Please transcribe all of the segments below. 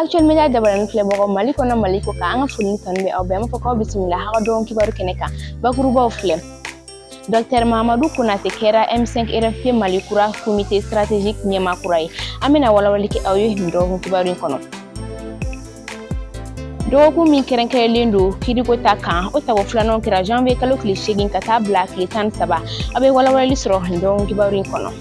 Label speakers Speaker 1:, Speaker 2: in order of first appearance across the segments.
Speaker 1: Actuellement dabaran filɛ mɔgɔ Mali kɔnɔ Mali ko kan an ka foli kanu bɛ aw bɛɛ. An b'a fɔ k'aw bisimila a ka dɔn kibaru kɛnɛ kan. Bakurubaw filɛ. Dr Mahamadou Konate kɛra M5 RFP Mali kura comité stratégique ɲɛmaa kura ye. An bɛna walawali kɛ aw ye nin dɔgɔkun kibaru in kɔnɔ. Dɔgɔkun min kɛrɛnkɛrɛnlen don kiriko ta kan o tago filanan kɛra janvier kalo tile 8 ka taa bila tile 13 a bɛ walawalali sɔrɔ nin dɔgɔkun kibaru in kɔnɔ.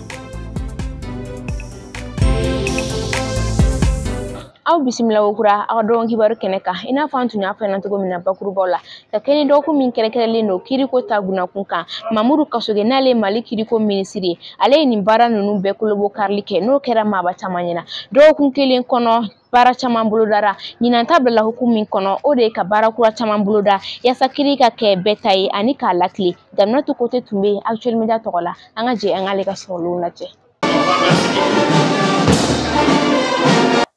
Speaker 1: Aw bisimila okura aw dɔn kibaru kɛnɛ kan ina fɔ an tun y'a fɔ cogo min na bakurubaw la ka kɛ ni dɔgɔkun min kɛrɛnkɛrɛnlen don kiriko ta gunakun kan Mamudu Kasoge n'ale Mali kiriko minisiri ale ye nin baara ninnu bɛɛ kolobo karili kɛ n'o kɛra maaba caman ɲɛna dɔgɔkun kelen kɔnɔ baara caman bolodara ɲinan ta bila hukumu min kɔnɔ o de ye ka baara kura caman boloda yasa kiri ka kɛ bɛɛ ta ye ani k'a lakile Daminatu Kote tun bɛ Actuel Media tɔgɔ la an ka jɛ an k'ale ka sɔrɔliw lajɛ.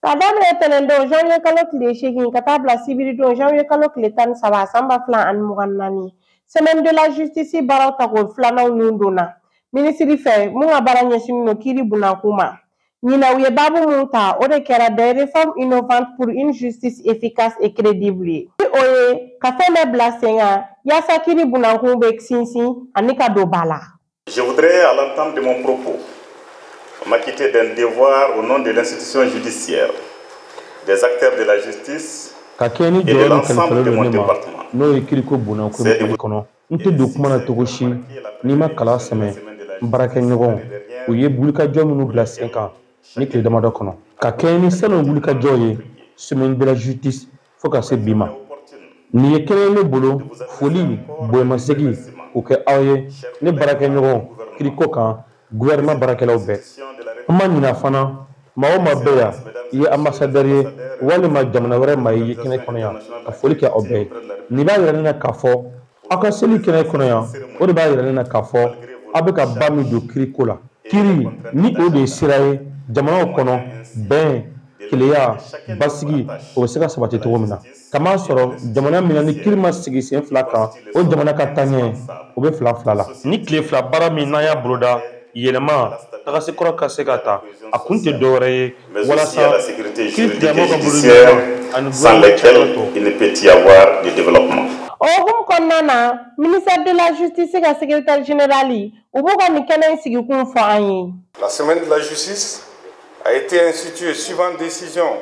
Speaker 2: Kadamre tenendo janvier kalo tile 8 ka taa bila sibiri don janvier kalo tile 13 san 2024 semaine de la justice baaraw tago filananw nun donna ministre fɛ mun ka baara ɲɛsinnen don kiiri bunakun ma ɲina u ye baabu mun ta o de kɛra des réformes innovantes pour une justice efficace et crédible ye ni o ye ka fɛn bɛɛ bila sen kan yaasa kiiri bunakun bɛ sinsin ani ka don ba la.
Speaker 3: Je voudrais à l'entame de mon propos m'acquitter d'un devoir au nom de l'institution judiciaire, des acteurs de la justice et de l'ensemble de mon département. C'est de
Speaker 4: gouvernement barakelaw bɛɛ ma ɲina fana maa o maa bɛɛ yan i ye ambassadeur ye walima jamana wɛrɛ maa ye kɛnɛ kɔnɔ yan ka foli kɛ aw bɛɛ ye nin b'a yira ne na k'a fɔ aw ka seli kɛnɛ kɔnɔ yan o de b'a yira ne na k'a fɔ aw bɛ ka ba min don kiriko la kiri ni o de ye sira ye jamanaw kɔnɔ bɛn keleya basigi o bɛ se ka sabati cogo min na kama sɔrɔ jamana min na ni kiri ma sigi sen fila kan o jamana ka taaɲɛ o bɛ fila fila la ni tile fila baara min n'an y'a boloda yɛlɛma tagasekɔrɔ ka se ka ta a kun tɛ dɔwɛrɛ ye walasa
Speaker 3: la sécurité juridique et judiciaire sans lesquelles il ne peut y avoir de développement.
Speaker 2: O hukumu kɔnɔna na ministère de la justice ka secrétaire général u b'u ka nin kɛnɛ in sigikun fɔ an ye.
Speaker 5: La semaine de la justice a été instituée suivant décision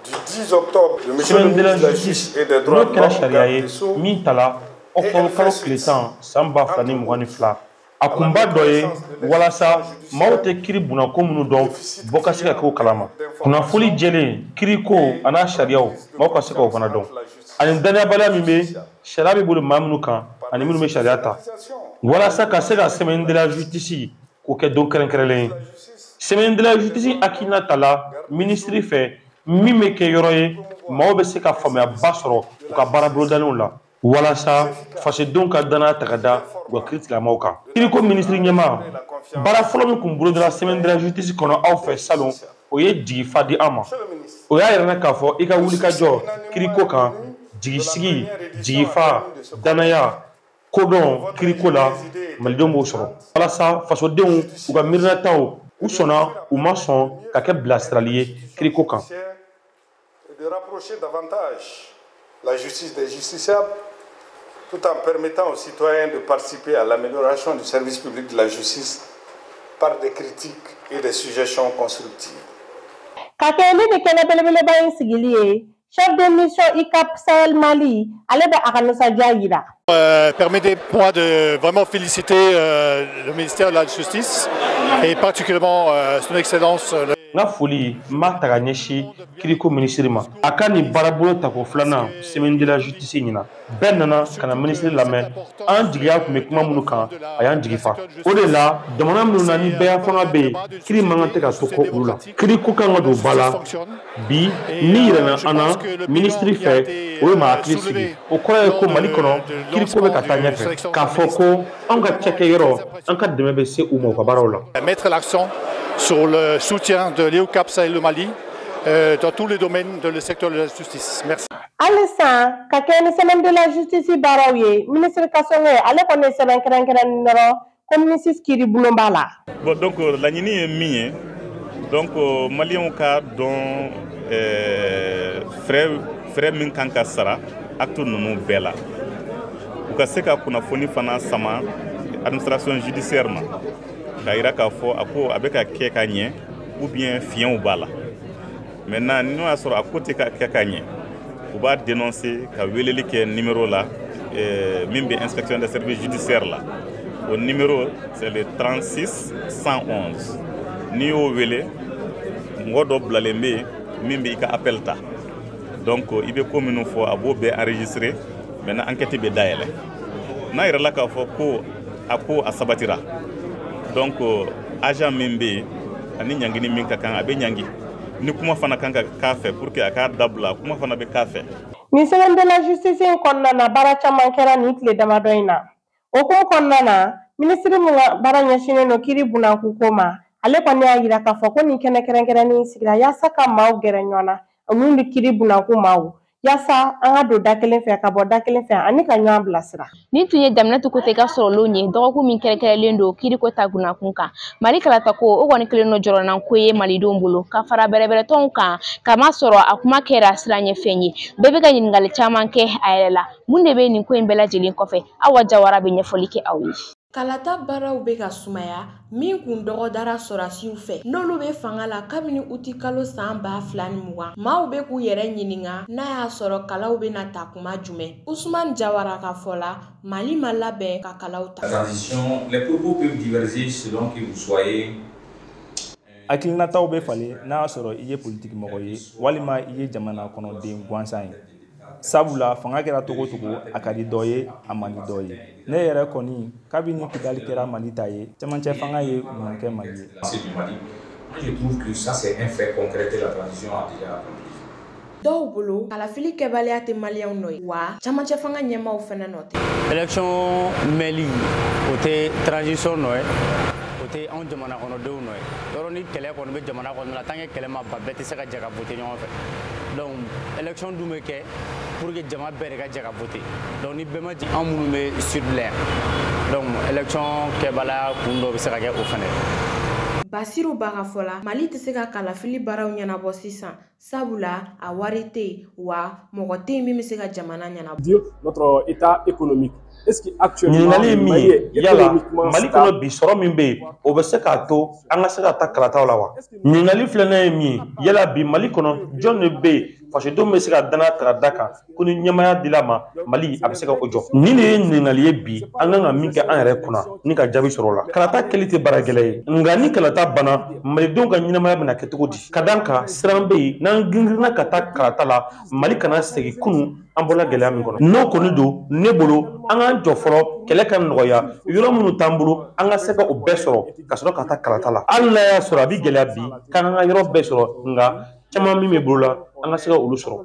Speaker 5: du 10 octobre de monsieur le ministre de la justice et des droits de l'homme
Speaker 4: min tala octobre kalo tile 10 san 2022 a kunba dɔ ye walasa maaw tɛ kiri bunako minnu dɔn bɔ ka se ka kɛ o kalama kunnafoli jɛlen kiriko a n'a sariyaw maaw ka se k'o fana dɔn ani danayabaliya min bɛ sariya bɛ bolo maa minnu kan ani minnu bɛ sariya ta walasa ka se ka semaine de la justice k'o kɛ don kɛrɛnkɛrɛnlen ye semaine de la justice hakilina ta la ministre fɛ min bɛ kɛ yɔrɔ ye maaw bɛ se ka faamuyaba sɔrɔ u ka baara bolodalenw la walasa fasodenw ka danaya ta ka da u ka kiiritigilamaw kan kiriko ministre ɲɛmaa baara fɔlɔ min kun bolodala semaine de la justice kɔnɔ aw fɛ salon o ye jigifa di an ma o y'a yɛrɛ na k'a fɔ i ka wulikajɔ kiriko kan jigisigi jigifa danaya kodɔn kiriko la malidenw b'o sɔrɔ walasa fasodenw u ka miirinataw u sɔnna u ma sɔn ka kɛ bilasirali ye kiriko kan.
Speaker 5: De rapprocher davantage la justice des justiciables tout en permettant aux citoyens de participer à l'amélioration du service public de la justice par des critiques et des suggestions constructives.
Speaker 2: Kakeli de kɛnɛ belebeleba in sigili ye chef de mission ICAP Sahel Mali ale bɛ a ka nisɔndiya yira.
Speaker 6: Permettez-moi de vraiment féliciter le ministère de la Justice et particulièrement son excellence.
Speaker 4: Nga foli ma taga ɲɛsi kiriko ministre ma a ka nin baarabolo tako filanan semaine de la justice ɲina bɛɛ nana ka na ministre lamɛn an jigiya tun bɛ kuma minnu kan a y'an jigi fa o de la jamana minnu na ni bɛɛ fanga bɛ yen kiri man kan tɛ ka to kɔ olu la kiriko kan ka don ba la bi ni yɛlɛnna an na ministre fɛ o ye maa hakili sigi o kɔrɔ ye ko Mali kɔnɔ kiriko bɛ ka taa ɲɛfɛ k'a fɔ ko an ka cakɛyɔrɔ an ka dɛmɛ bɛ se u ma u ka baaraw la.
Speaker 6: Mettre l'accent sur le soutien de l'EUCAP Sahel Mali dans tous les domaines de le secteur de la justice. Merci.
Speaker 2: Alisa, ka kɛ ni semaine de la justice baaraw ye ministre Kasongo ale kɔni ye sɛbɛn kɛrɛnkɛrɛnnen dɔrɔn ko ministre kiiri bulon b'a la.
Speaker 7: Bon, donc laɲini ye min ye donc maliyɛnw ka dɔn
Speaker 3: frais min kan ka sara acte ninnu bɛɛ la u ka se ka kunnafoni fana sama administration judiciaire ma k'a yira k'a fɔ a bɛ ka kɛ ka ɲɛ ou bien fiɲɛw b'a la maintenant n'o y'a sɔrɔ a ko tɛ ka kɛ ka ɲɛ u b'a dénoncer ka weleli kɛ numéro la min bɛ inspection des services judiciaires la o numéro c'est le 36 111 n'i y'o wele mɔgɔ dɔ bilalen bɛ yen min bɛ i ka appel ta donc i bɛ ko minnu fɔ a b'o bɛɛ enregistrer maintenant enquête bɛ dayɛlɛ n'a yɛrɛ la k'a fɔ ko a sabatira donc agent min bɛ yen ani ɲangini min ka kan a bɛ ɲangi ni kuma fana kan ka k'a fɛ pour que a k'a dabila kuma fana bɛ k'a fɛ.
Speaker 2: Nin semaine de la justice in kɔnɔna na baara caman kɛra nin tile damadɔ in na o ko kɔnɔna na ministre mun ka baara ɲɛsinnen don kiiri bunakun ko ma ale kɔni y'a yira k'a fɔ ko nin kɛnɛ kɛrɛnkɛrɛnnen sigira yaasa ka maaw gɛrɛ ɲɔgɔn na olu ni kiiri bunakun maaw yaasa an ka don da kelen fɛ ka bɔ da kelen fɛ ani ka ɲɔgɔn bilasira.
Speaker 1: Nin tun ye Daminatu Kote ka sɔrɔlenw ye dɔgɔkun min kɛrɛnkɛrɛnlen don kiiriko ta gunnakun kan. Mali kalatako o kɔni kelen no jɔrɔnan ko ye malidenw bolo ka fara bɛrɛbɛrɛtɔnw kan kama sɔrɔ a kuma kɛra siranɲɛfɛn ye. Bɛɛ bɛ ka ɲininkali caman kɛ a yɛrɛ la. Mun de bɛ nin ko in bɛɛ lajɛlen kɔfɛ? Awa Jawara bɛ ɲɛfɔli kɛ aw ye.
Speaker 7: Kalata baaraw bɛ ka sumaya min kun dɔgɔdara sɔrasiw fɛ n'olu bɛ fanga la kabini uti kalo san 2020 maaw bɛ k'u yɛrɛ ɲininka n'a y'a sɔrɔ kalaw bɛna ta kuma jumɛn. Ousmane Jawara ka fɔ la Mali ma labɛn ka kalaw ta.
Speaker 8: Transition, les propos peuvent diverger selon que vous soyez.
Speaker 9: Hakilinataw bɛ falen n'a y'a sɔrɔ i ye politique mɔgɔ ye walima i ye jamana kɔnɔden gansan ye. Sabula fanga kɛra togo a ka di dɔ ye a man di dɔ ye. Ne yɛrɛ kɔni kabini Kidali kɛra Mali ta ye cɛmancɛ fanga ye mun kɛ Mali ye.
Speaker 8: Je trouve que ça c'est un fait concret que la transition a déjà accompli.
Speaker 7: Dɔw bolo kalafili kɛbaliya tɛ maliyɛnw nɔ ye wa cɛmancɛ fanga ɲɛmaaw fana nɔ tɛ.
Speaker 10: Élection mɛli o tɛ transition nɔ ye o tɛ anw jamana kɔnɔdenw nɔ ye yɔrɔ ni kɛlɛ kɔni bɛ jamana kɔnɔ la tant que kɛlɛ ma ban bɛɛ tɛ se ka jɛ ka voter ɲɔgɔn fɛ donc élection dun bɛ kɛ pour que jama bɛɛ de ka jɛ ka voter donc ni bɛɛ ma jɛ anw minnu bɛ sur l'air donc élection kɛbaliya kun dɔ bɛ se ka kɛ o fana.
Speaker 7: Basiru Bagafola Mali tɛ se ka kalafili baaraw ɲɛnabɔ sisan sabula a wari tɛ yen wa mɔgɔ tɛ yen min bɛ se ka jamana ɲɛnabɔ.
Speaker 11: Notre état économique. Est-ce que actuellement
Speaker 4: ɲininkali ye min ye yala Mali kɔnɔ bi sɔrɔ min bɛ yen o bɛ se k'a to an ka se ka taa kalataw la wa? Ɲininkali filanan ye min ye yala bi Mali kɔnɔ jɔn de bɛ yen fasodenw bɛ se ka danaya ta ka da kan ko ni ɲɛmaya dila ma Mali a bɛ se ka o jɔ. Nin de ye ɲininkali ye bi an kan ka min kɛ an yɛrɛ kunna ni ka jaabi sɔrɔ o la. Kalata kɛli tɛ baara gɛlɛn ye nka ni kalata banna Malidenw ka ɲɛnamaya bɛna kɛ cogo di? Ka d'a kan siran bɛ yen n'an girinna ka taa kalata la Mali kana segin kunun an bɔra gɛlɛya min kɔnɔ. N'o kɔni don ne bolo an k'an jɔ fɔlɔ kɛlɛ ka nɔgɔya yɔrɔ minnu t'an bolo an ka se ka o bɛɛ sɔrɔ ka sɔrɔ ka taa kalata la. Hali n'a y'a sɔrɔ a bɛ gɛlɛya bi k'an ka yɔrɔ bɛɛ sɔrɔ nka caman min bɛ bolo la an ka se ka olu sɔrɔ.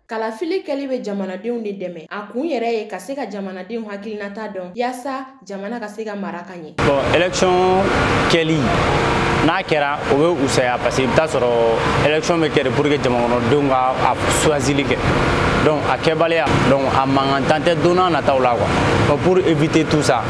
Speaker 7: Kalafili kɛli bɛ jamanadenw de dɛmɛ a kun yɛrɛ ye ka se ka jamanadenw hakilinata dɔn yaasa jamana ka se ka mara ka ɲɛ.
Speaker 10: Bon élection kɛli n'a kɛra o bɛ usaya parce que i bɛ taa sɔrɔ élection bɛ kɛ pour que jamanakɔnɔdenw ka choisili kɛ donc a kɛbaliya donc a mankantan tɛ don n'a nataw la quoi pour éviter tout ça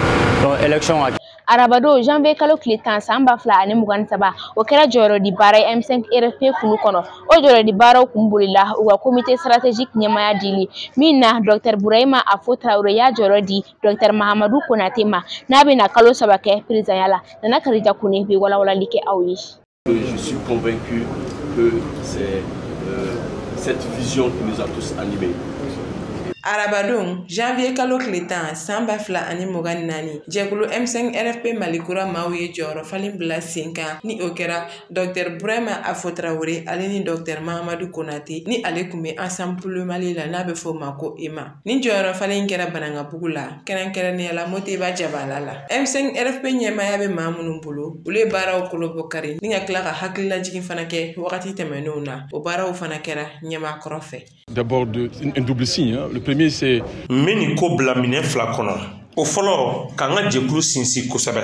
Speaker 10: donc élection ka.
Speaker 1: Arabado janvier kalo tile 10 san 2023 o kɛra jɔyɔrɔdi baara ye M5 RFP kulu kɔnɔ o jɔyɔrɔdi baaraw kun bolila u ka comité stratégique ɲɛmaya dili min na Dr Burahima Afo Traoré y'a jɔyɔrɔ di Dr Mahamadou Konate ma n'a bɛna kalo 3 kɛ présidentiya la Nana Karija Kone bɛ walawalali kɛ aw ye.
Speaker 12: Je suis convaincu que c'est cette vision qui nous a tous animés.
Speaker 13: Arabadon, janvier kalo tile 10 san 2024 jɛkulu M5 RFP Malikura maaw ye jɔyɔrɔ falen bila sen kan ni o kɛra Dr Burahima Afo Traoré ale ni Dr Mahamadou Konate ni ale kun bɛ Ensemble Mali la n'a bɛ fɔ o ma ko EMA ni jɔyɔrɔ falen kɛra Banangabugu la kɛrɛnkɛrɛnnenya la Moteba Jabala la M5 RFP ɲɛmaya bɛ maa minnu bolo olu ye baaraw kolobɔ kari ni ka tila ka hakililajigin fana kɛ wagati tɛmɛnenw na o baaraw fana kɛra ɲɛmaakɔrɔ fɛ.
Speaker 14: D'abord un double signe. Le premier c'est
Speaker 4: meni ko bila minɛ fila kɔnɔ o fɔlɔ k'an ka jɛkulu sinsin kosɛbɛ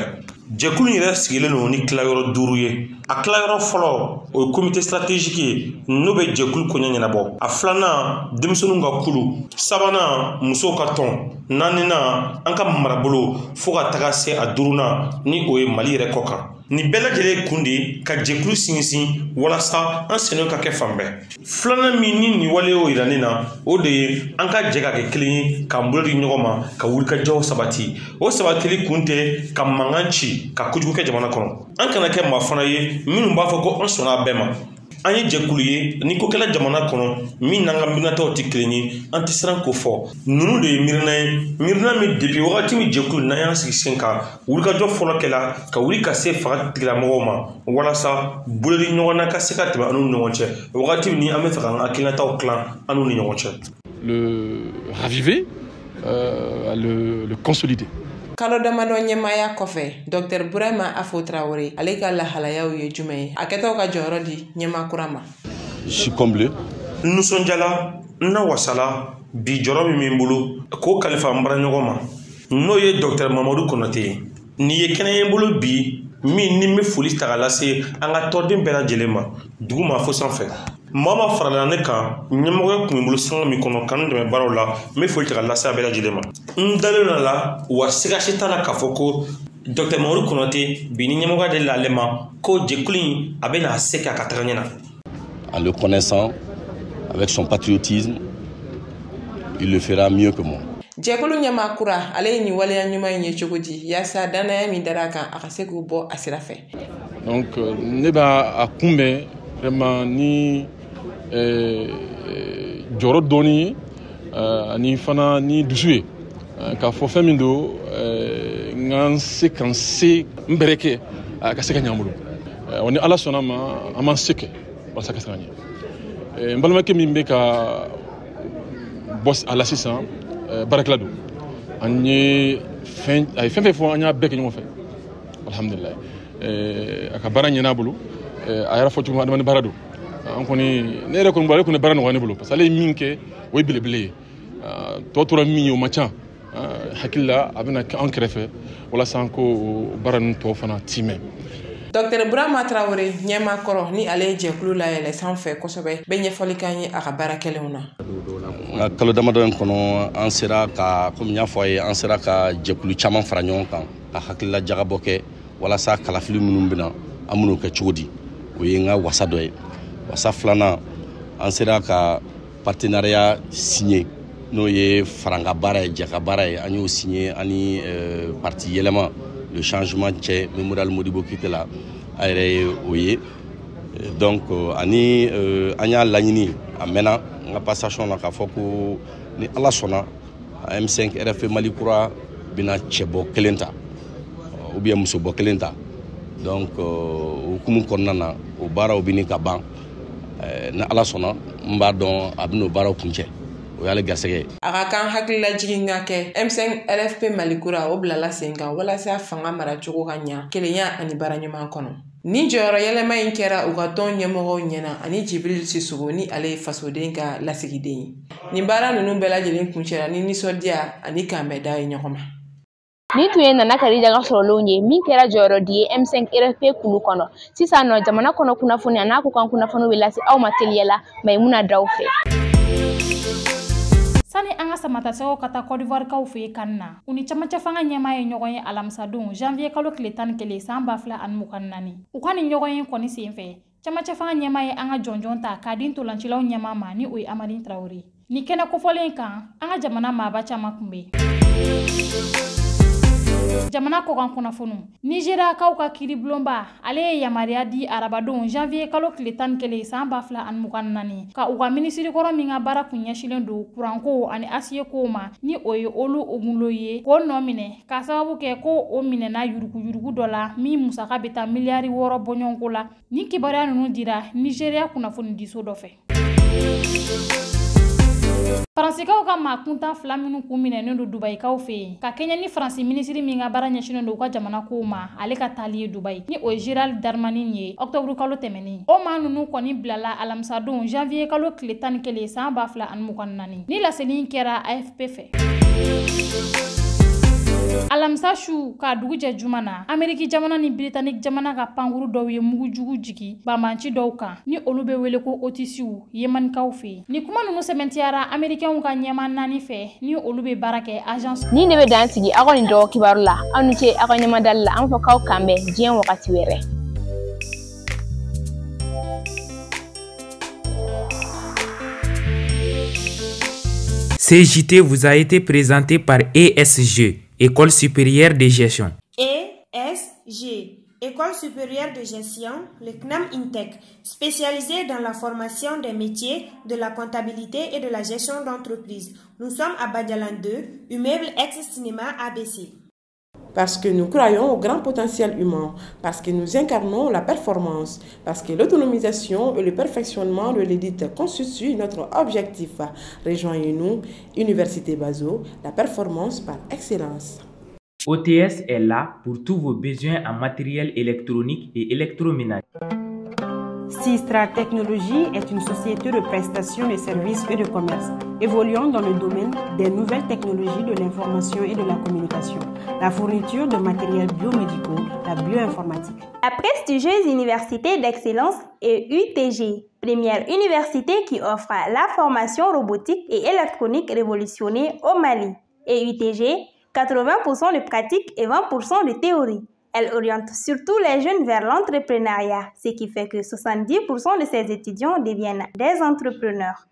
Speaker 4: jɛkulu yɛrɛ sigilen don ni tilayɔrɔ 5 ye a tilayɔrɔ fɔlɔ o ye comité stratégique ye n'o bɛ jɛkulu koɲɛ ɲɛnabɔ a filanan denmisɛnninw ka kulu sabanan musow ka tɔn naaninan an ka marabolo fo ka taga se a 5nan ni o ye Mali yɛrɛ kɔ kan ni bɛɛ lajɛlen kun de ka jɛkulu sinsin walasa an sɛnɛw ka kɛ fan bɛɛ. Filanan min ni nin wale y'o yira ne na o de ye an ka jɛ ka kɛ kelen ye k'an bolo di ɲɔgɔn ma ka wulikajɔw sabati. O sabatili kun tɛ ka mankan ci ka kojugu kɛ jamana kɔnɔ. An kana kɛ maa fana ye minnu b'a fɔ ko an sɔnna a bɛɛ ma. An ye jɛkulu ye ni ko kɛla jamana kɔnɔ min n'an ka miirinaw tɛ kelen ye an tɛ siran k'o fɔ. Ninnu de ye miirina ye miirina min depuis wagati min jɛkulu n'an y'an sigi sen kan wulikajɔ fɔlɔ kɛla ka wuli ka se fanga tigilamɔgɔw ma walasa bolodi ɲɔgɔn na ka se ka tɛmɛ an n'u ni ɲɔgɔn cɛ wagati min an bɛ fɛ k'an hakilinataw tilan an n'u ni ɲɔgɔn cɛ.
Speaker 14: Le raviver, le consolider.
Speaker 13: Kalo damadɔ ɲɛmaaya kɔfɛ Dr Burama Afo Traoré ale ka lahalayaw ye jumɛn ye a kɛtɔ ka jɔyɔrɔ di ɲɛma kura ma.
Speaker 14: Je suis comblé.
Speaker 4: Nisɔndiyala n na wasala bi jɔrɔ min bɛ n bolo k'o kalifa n bara ɲɔgɔn ma n'o ye Dr Mamadu Konate ye. Nin ye kɛnɛ ye n bolo bi min ni n bɛ foli ta ka lase an ka tɔnden bɛɛ lajɛlen ma dugu ma fo sanfɛ. Maa ma farala ne kan ɲɛmɔgɔya kun bɛ n bolo sanga min kɔnɔ k'an dɛmɛ baaraw la n bɛ foli ta ka lase a bɛɛ lajɛlen ma. N dalen a la wa sigasi t'a la k'a fɔ ko Dr Mamadu Konate bi ni ɲɛmɔgɔya de l'ale ma ko jɛkulu in a bɛ n'a se k'a ka taga ɲɛ na.
Speaker 12: En le connaissant, avec son patriotisme, il le fera mieux que moi.
Speaker 13: Jɛkulu ɲɛma kura ale ye nin waleya ɲuman in ye cogo di yaasa danaya min dara kan a ka se k'u bɔ a sira fɛ.
Speaker 14: Donc ne b'a a kunbɛn vraiment ni jɔyɔrɔ dɔɔni ye ani fana ni dusu ye k'a fɔ fɛn min don n ka se ka n se n bɛrɛ kɛ a ka se ka ɲɛ an bolo wa ni Ala sɔnna ma an b'an se kɛ walasa ka se ka ɲɛ. N balimakɛ min bɛ ka bɔ a la sisan baarakɛla don an ye fɛn fɔ an y'a bɛɛ kɛ ɲɔgɔn fɛ alhamdulilayi a ka baara ɲɛna a bolo a yɛrɛ fɔ cogo min adamaden baara don an kɔni ne yɛrɛ kɔni ale kɔni baara nɔgɔya ne bolo parce que ale ye min kɛ o ye belebele ye tɔ tora min ye o ma ca hakili la a bɛna kɛ an kɛrɛfɛ walasa ko baara ninnu tɔ fana timɛ.
Speaker 13: Dr Burama Traoré ɲɛma kɔrɔ ni ale ye jɛkulu layɛlɛ sanfɛ kosɛbɛ bɛ ɲɛfɔli k'an ye a ka baarakɛlenw na.
Speaker 12: Nka kalo damadɔ in kɔnɔ an sera ka komi n y'a fɔ a ye an sera ka jɛkulu caman fara ɲɔgɔn kan ka hakilila jagabɔ kɛ walasa kalafili minnu bɛna an minnu kɛ cogo di o ye n ka wasa dɔ ye. Wasa filanan an sera ka partenariat signé n'o ye faranga baara ye jɛka baara ye an y'o signé ani parti yɛlɛma le changement cɛ Memorial Modibo Kite la a yɛrɛ ye o ye donc ani an y'a laɲini a mɛnna n ka passation na k'a fɔ ko ni Ala sɔnna M5 RFP Mali kura bɛna cɛbɔ kelen ta ou bien musobɔ kelen ta donc hukumu kɔnɔna na o baaraw bɛ ɲini ka ban ni Ala sɔnna n b'a dɔn a bɛna o baaraw kuncɛ o y'ale garisɛgɛ. A
Speaker 13: ka kan hakililajigin ka kɛ M5 RFP Mali kura o bilala sen kan walasa fanga maracogo ka ɲa kelenya ani baara ɲuman kɔnɔ. Ni jɔyɔrɔ yɛlɛma in kɛra u ka tɔn ɲɛmɔgɔw ɲɛna ani Jibril Sissogo ni ale ye fasoden ka lasigiden ye. Nin baara ninnu bɛɛ lajɛlen kuncɛra ni nisɔndiya ani k'an bɛɛ da ye ɲɔgɔn ma.
Speaker 1: Ni tun ye Nana Karija ka sɔrɔlenw ye min kɛra jɔyɔrɔ di ye M5 RFP kulu kɔnɔ sisan nɔ jamana kɔnɔ kunnafoni a n'a ko kan kunnafoni bɛ lase aw ma teliyala Maimuna Daw fɛ.
Speaker 15: Sani an ka samatasɛgɛw ka taa Côte d'Ivoire kaw fɛ yen kan na u ni camancɛ fanga ɲɛmaa ye ɲɔgɔn ye alamisadon janvier kalo tile 11 san 2024 u ka nin ɲɔgɔn ye kɔni sen fɛ camancɛ fanga ɲɛmaa ye an ka jɔnjɔn ta k'a di ntolancilaw ɲɛmaa ma ni o ye Amadi Traoré ni kɛnɛ kofɔlen kan an ka jamana maaba caman kun bɛ jamana kɔkan kunnafoni Nigeria kaw ka kiribulonba ale ye yamaruya di arabadon janvier kalo tile 11 san 2024 ka u ka minisiri kɔrɔ min ka baara kun ɲɛsilen don kuranko ani asiye ko ma ni o ye olu ogunlo ye k'o nɔ minɛ k'a sababu kɛ ko o minɛna yuruguyurugu dɔ la min musaka bɛ taa miliyari 6 bɔɲɔgɔnko la ni kibaruya ninnu dira Nigeria kunnafoni diso dɔ fɛ. Faransikaw ka maa kuntan 2 minnu kun minɛnen don Dubaïkaw fɛ yen ka kɛɲɛ ni Faransi minisiri min ka baara ɲɛsinnen don u ka jamana kow ma ale ka taali ye Dubaï ni o ye Gérald Darmanin ye octobre kalo tɛmɛnen o maa ninnu kɔni bilala alamisadon janvier kalo tile 11 san 2024 ni laseli kɛra AFP fɛ. alamisa su ka dugu jɛ juma na Ameriki jamana ni Britannique jamana ka pankuru dɔw ye mugu jugu jigi bamanci dɔw kan ni olu bɛ wele ko otisiw yemanikaw fɛ ni kuma ninnu sɛmɛntiyara Amerikɛnw ka ɲɛma 4 fɛ ni olu bɛ baara kɛ agence
Speaker 1: ni ne bɛ dan sigi aw ka nin dɔgɔ kibaru la aw ni ce aw ka ɲɛmadali la an fɔ k'aw kan bɛn diɲɛ wagati wɛrɛ.
Speaker 16: CJT vous a été présenté par ESG, École supérieure de gestion.
Speaker 17: ESG, École supérieure de gestion, le CNAM INTEC, spécialisé dans la formation des métiers de la comptabilité et de la gestion d'entreprise. Nous sommes à Badialan 2, immeuble ex-cinéma ABC.
Speaker 13: Parce que nous croyons au grand potentiel humain, parce que nous incarnons la performance, parce que l'autonomisation et le perfectionnement de l'édite constituent notre objectif. Rejoignez-nous, Université Bazo, la performance par excellence.
Speaker 16: OTS est là pour tous vos besoins en matériel électronique et électroménager.
Speaker 18: Sistra Technologies est une société de prestation de services et de commerce, évoluant dans le domaine des nouvelles technologies de l'information et de la communication, la fourniture de matériels biomédicaux, la bioinformatique.
Speaker 19: La prestigieuse Université d'excellence est UTG, première université qui offre la formation robotique et électronique révolutionnée au Mali. Et UTG, 80% de pratique et 20% de théorie. Elle oriente surtout les jeunes vers l'entrepreneuriat, ce qui fait que 70% de ses étudiants deviennent des entrepreneurs.